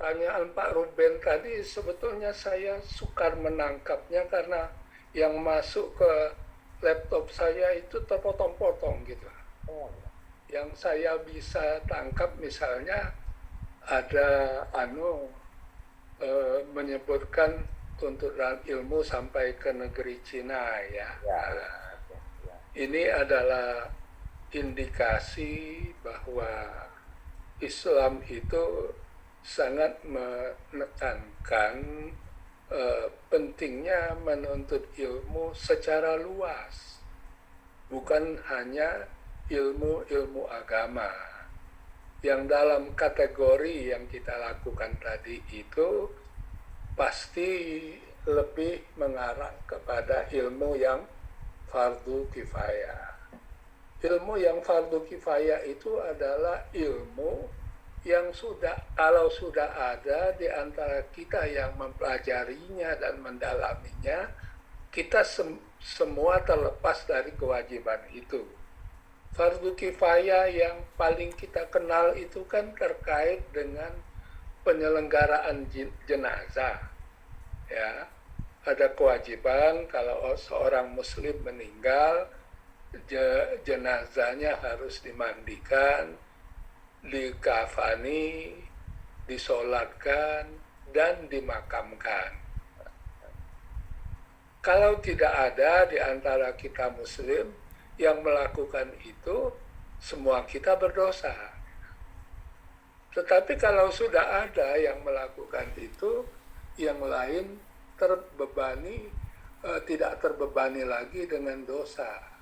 pertanyaan Pak Ruben tadi sebetulnya saya sukar menangkapnya karena yang masuk ke laptop saya itu terpotong-potong gitu. Oh iya. Yang saya bisa tangkap misalnya ada menyebutkan tuntutan ilmu sampai ke negeri Cina ya. Ya, ya. Nah, Oke, ya. ini adalah indikasi bahwa Islam itu sangat menekankan pentingnya menuntut ilmu secara luas, bukan hanya ilmu-ilmu agama. Yang dalam kategori yang kita lakukan tadi itu pasti lebih mengarah kepada ilmu yang fardu kifayah. Ilmu yang fardu kifayah itu adalah ilmu yang kalau sudah ada di antara kita yang mempelajarinya dan mendalaminya, kita semua terlepas dari kewajiban itu. Fardu kifayah yang paling kita kenal itu kan terkait dengan penyelenggaraan jenazah. Ya, ada kewajiban kalau seorang muslim meninggal, jenazahnya harus dimandikan, dikafani, disolatkan, dan dimakamkan. Kalau tidak ada di antara kita muslim yang melakukan itu, semua kita berdosa. Tetapi kalau sudah ada yang melakukan itu, yang lain terbebani, tidak terbebani lagi dengan dosa.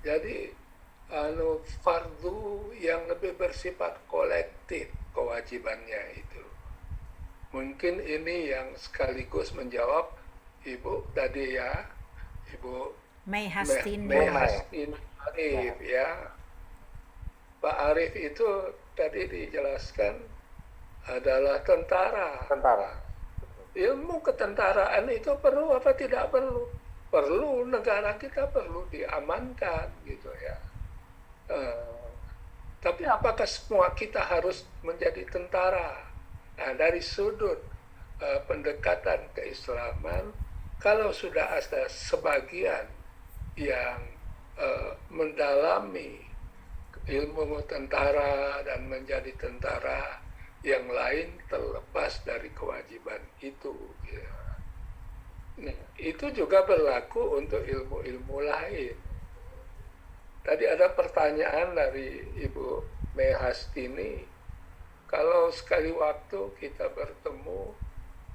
Jadi fardu yang lebih bersifat kolektif kewajibannya itu. Mungkin ini yang sekaligus menjawab Ibu tadi ya, Ibu May Hastin. Hastin Arif ya. Pak Arif itu tadi dijelaskan adalah tentara. Tentara. Ilmu ketentaraan itu perlu apa tidak perlu? Perlu, negara kita perlu diamankan gitu ya. Tapi apakah semua kita harus menjadi tentara? Nah, dari sudut pendekatan keislaman, kalau sudah ada sebagian yang mendalami ilmu tentara dan menjadi tentara, yang lain terlepas dari kewajiban itu. Ya. Nah, itu juga berlaku untuk ilmu-ilmu lain. Tadi ada pertanyaan dari Ibu Mehastini, kalau sekali waktu kita bertemu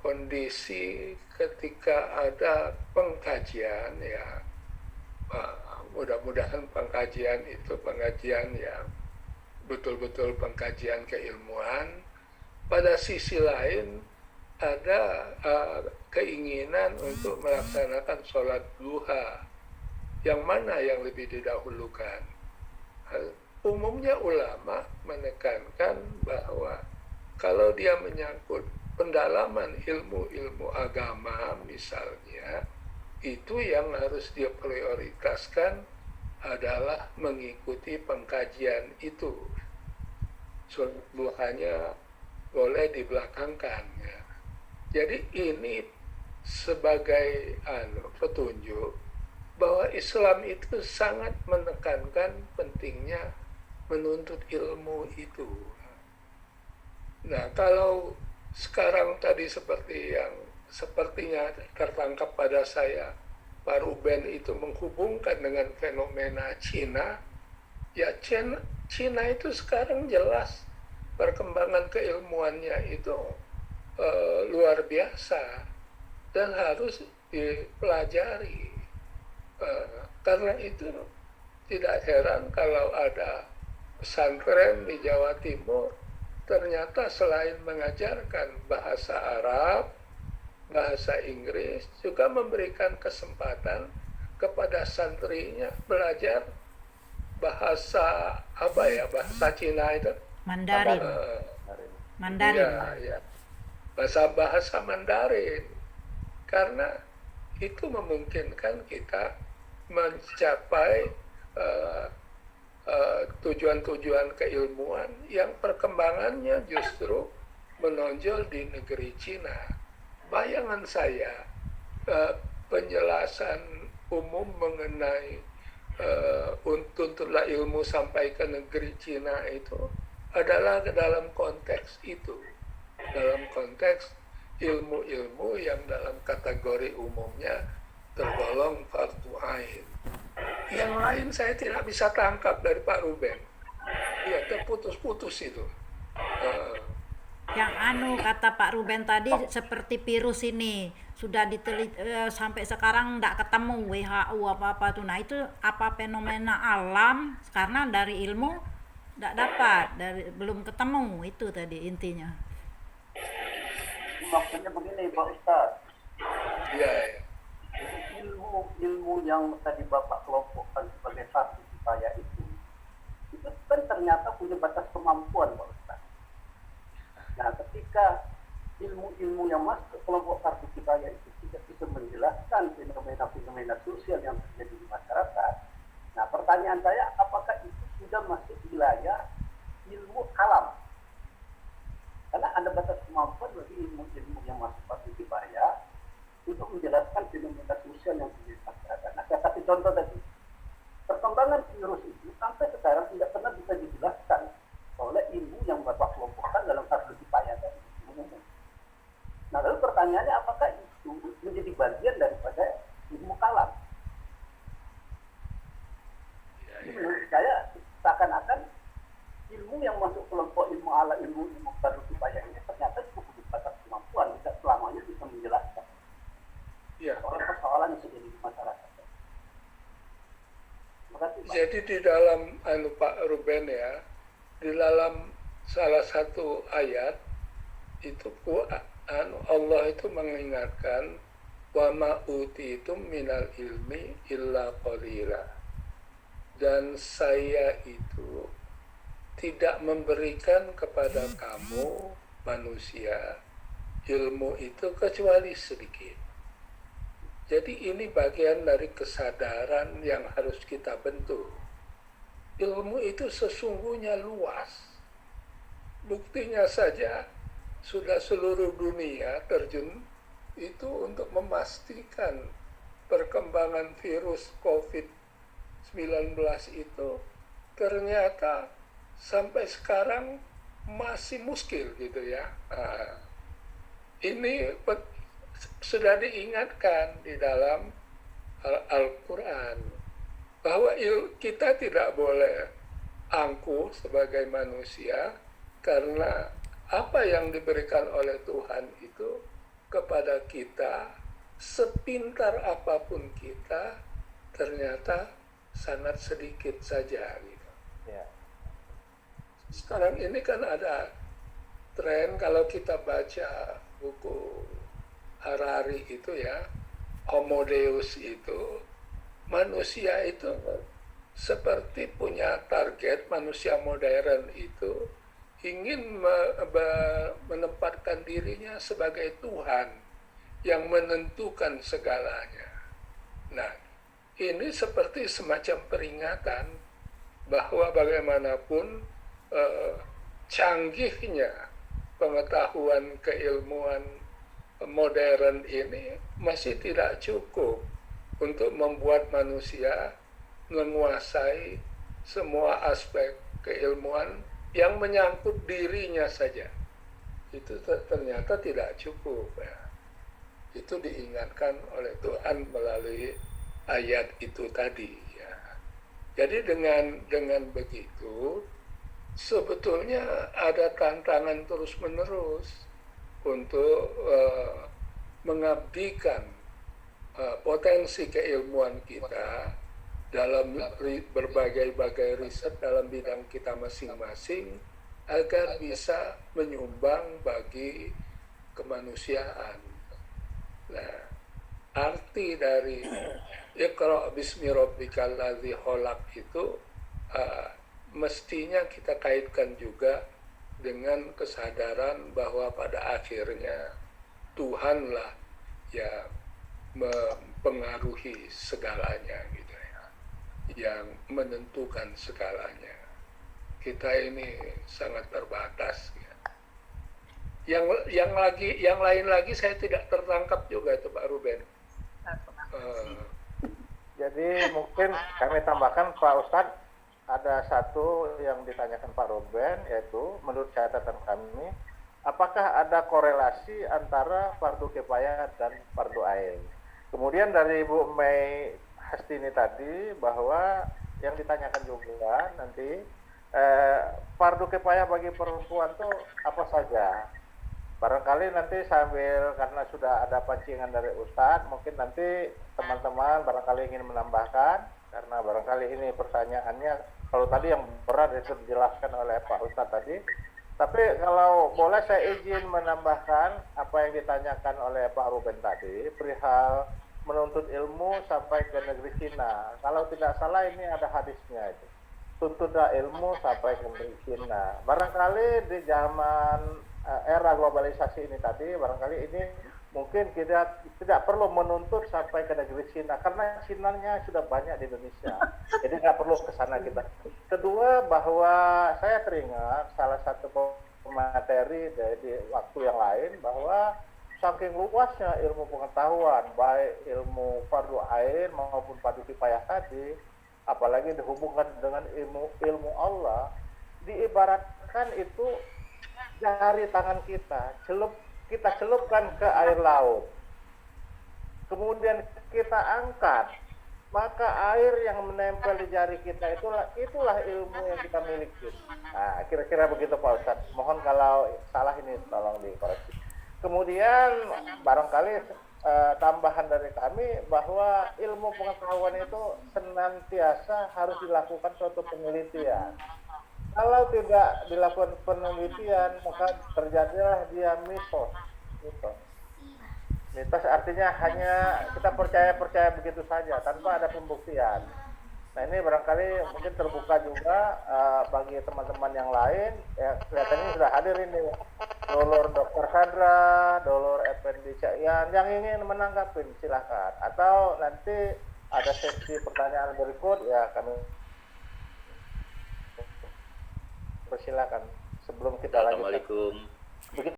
kondisi ketika ada pengkajian ya, mudah-mudahan pengkajian itu pengkajian yang betul-betul pengkajian keilmuan. Pada sisi lain ada keinginan untuk melaksanakan sholat duha. Yang mana yang lebih didahulukan? Umumnya ulama menekankan bahwa kalau dia menyangkut pendalaman ilmu-ilmu agama misalnya, itu yang harus dia prioritaskan adalah mengikuti pengkajian itu. Sholat duhanya boleh dibelakangkan. Ya. Jadi ini sebagai petunjuk bahwa Islam itu sangat menekankan pentingnya menuntut ilmu itu. Nah, kalau sekarang tadi seperti yang sepertinya tertangkap pada saya, Pak Ruben itu menghubungkan dengan fenomena Cina, ya Cina itu sekarang jelas perkembangan keilmuannya itu luar biasa dan harus dipelajari. Karena itu tidak heran kalau ada pesantren di Jawa Timur ternyata selain mengajarkan bahasa Arab, bahasa Inggris, juga memberikan kesempatan kepada santrinya belajar bahasa bahasa Cina itu. Mandarin. Mandarin. Ya. Bahasa Mandarin. Karena itu memungkinkan kita mencapai tujuan-tujuan keilmuan yang perkembangannya justru menonjol di negeri Cina. Bayangan saya, eh, penjelasan umum mengenai tuntulah ilmu sampai ke negeri Cina itu adalah dalam konteks itu, dalam konteks ilmu-ilmu yang dalam kategori umumnya tergolong fardu ain. Yang lain saya tidak bisa tangkap dari Pak Ruben. Iya, terputus-putus itu. Eh, Yang kata Pak Ruben tadi seperti virus ini sudah diteliti sampai sekarang tidak ketemu WHO apa-apa tuh. Nah itu apa fenomena alam karena dari ilmu tidak dapat belum ketemu itu tadi intinya. Maksudnya begini Pak Ustadz, iya, ya. ilmu yang tadi Bapak kelompokkan sebagai satu kifayah itu kan ternyata punya batas kemampuan Pak Ustadz. Nah, ketika ilmu-ilmu yang masuk ke kelompok fardu kifayah itu tidak bisa menjelaskan fenomena-fenomena sosial yang terjadi di masyarakat. Nah, pertanyaan saya, apakah itu sudah masuk wilayah ilmu alam? Karena ada batas kemampuan bagi ilmu-ilmu yang masuk fardu kifayah untuk menjelaskan fenomena sosial yang terjadi di masyarakat. Nah, saya kasih contoh tadi. Perkembangan virus itu sampai sekarang tidak pernah bisa dijelaskan oleh ilmu yang Bapak kelompokkan dalam fardu kifayah tadi. Nah, lalu pertanyaannya, apakah itu menjadi bagian daripada ilmu kalam? Jadi menurut saya seakan-akan ilmu yang masuk kelompok ilmu ala ilmu fardu kifayah ini ternyata cukup batas kemampuan, tidak selamanya bisa menjelaskan persoalan yang terjadi di masyarakat. Makasih, Pak. Jadi di dalam Pak Ruben ya, di dalam salah satu ayat itu Allah itu mengingatkan wa ma utitum minal ilmi illa qalila, dan saya itu tidak memberikan kepada kamu manusia ilmu itu kecuali sedikit. Jadi ini bagian dari kesadaran yang harus kita bentuk. Ilmu itu sesungguhnya luas. Buktinya saja sudah seluruh dunia terjun itu untuk memastikan perkembangan virus COVID-19 itu ternyata sampai sekarang masih muskil gitu ya. Nah, ini sudah diingatkan di dalam Al-Quran bahwa kita tidak boleh angkuh sebagai manusia karena apa yang diberikan oleh Tuhan itu kepada kita, sepintar apapun kita, ternyata sangat sedikit saja gitu. Sekarang ini kan ada tren, kalau kita baca buku Harari itu ya, Homo Deus itu, manusia itu seperti punya target, manusia modern itu ingin menempatkan dirinya sebagai Tuhan yang menentukan segalanya. Nah, ini seperti semacam peringatan bahwa bagaimanapun canggihnya pengetahuan keilmuan modern ini masih tidak cukup untuk membuat manusia menguasai semua aspek keilmuan yang menyangkut dirinya saja. Itu ternyata tidak cukup ya. Itu diingatkan oleh Tuhan melalui ayat itu tadi ya. Jadi dengan begitu sebetulnya ada tantangan terus-menerus untuk mengabdikan potensi keilmuan kita dalam berbagai-bagai riset dalam bidang kita masing-masing agar bisa menyumbang bagi kemanusiaan. Nah, arti dari Iqra bismi rabbikal ladzi khalaq itu mestinya kita kaitkan juga dengan kesadaran bahwa pada akhirnya Tuhanlah yang mempengaruhi segalanya gitu ya, yang menentukan segalanya. Kita ini sangat terbatas ya. yang lain lagi saya tidak tertangkap juga itu Pak Ruben. Jadi mungkin kami tambahkan Pak Ustadz, ada satu yang ditanyakan Pak Ruben, yaitu menurut catatan kami, apakah ada korelasi antara fardu kifayah dan fardu ain? Kemudian dari Bu Mei Hastini tadi bahwa yang ditanyakan juga nanti fardu kifayah bagi perempuan itu apa saja? Barangkali nanti sambil, karena sudah ada pancingan dari Ustadz, mungkin nanti teman-teman barangkali ingin menambahkan, karena barangkali ini pertanyaannya, kalau tadi yang berat itu dijelaskan oleh Pak Ustadz tadi, tapi kalau boleh saya izin menambahkan apa yang ditanyakan oleh Pak Ruben tadi, perihal menuntut ilmu sampai ke negeri Cina. Kalau tidak salah ini ada hadisnya itu. Tuntutlah ilmu sampai ke negeri Cina. Barangkali di zaman era globalisasi ini tadi, barangkali ini mungkin kita tidak perlu menuntut sampai ke negeri Cina karena Cinanya sudah banyak di Indonesia, jadi nggak perlu ke sana kita. Kedua, bahwa saya teringat salah satu pemateri di waktu yang lain bahwa saking luasnya ilmu pengetahuan, baik ilmu fardu ain maupun fardu kifayah tadi, apalagi dihubungkan dengan ilmu Allah, diibaratkan itu jari tangan kita celupkan ke air laut, kemudian kita angkat, maka air yang menempel di jari kita itulah ilmu yang kita miliki. Nah, kira-kira begitu Pak Ustadz. Mohon kalau salah ini tolong dikoreksi. Kemudian barangkali tambahan dari kami bahwa ilmu pengetahuan itu senantiasa harus dilakukan suatu penelitian. Kalau tidak dilakukan penelitian, maka terjadilah dia mitos. Mitos artinya hanya kita percaya begitu saja tanpa ada pembuktian. Nah, ini barangkali mungkin terbuka juga bagi teman-teman yang lain. Ya, kelihatannya sudah hadir ini Dolor Dr. Sandra, Dolor Effendi Cahyan, yang ingin menanggapi silakan. Atau nanti ada sesi pertanyaan berikut, ya kami persilakan sebelum kita lanjutkan. Assalamualaikum. Begitu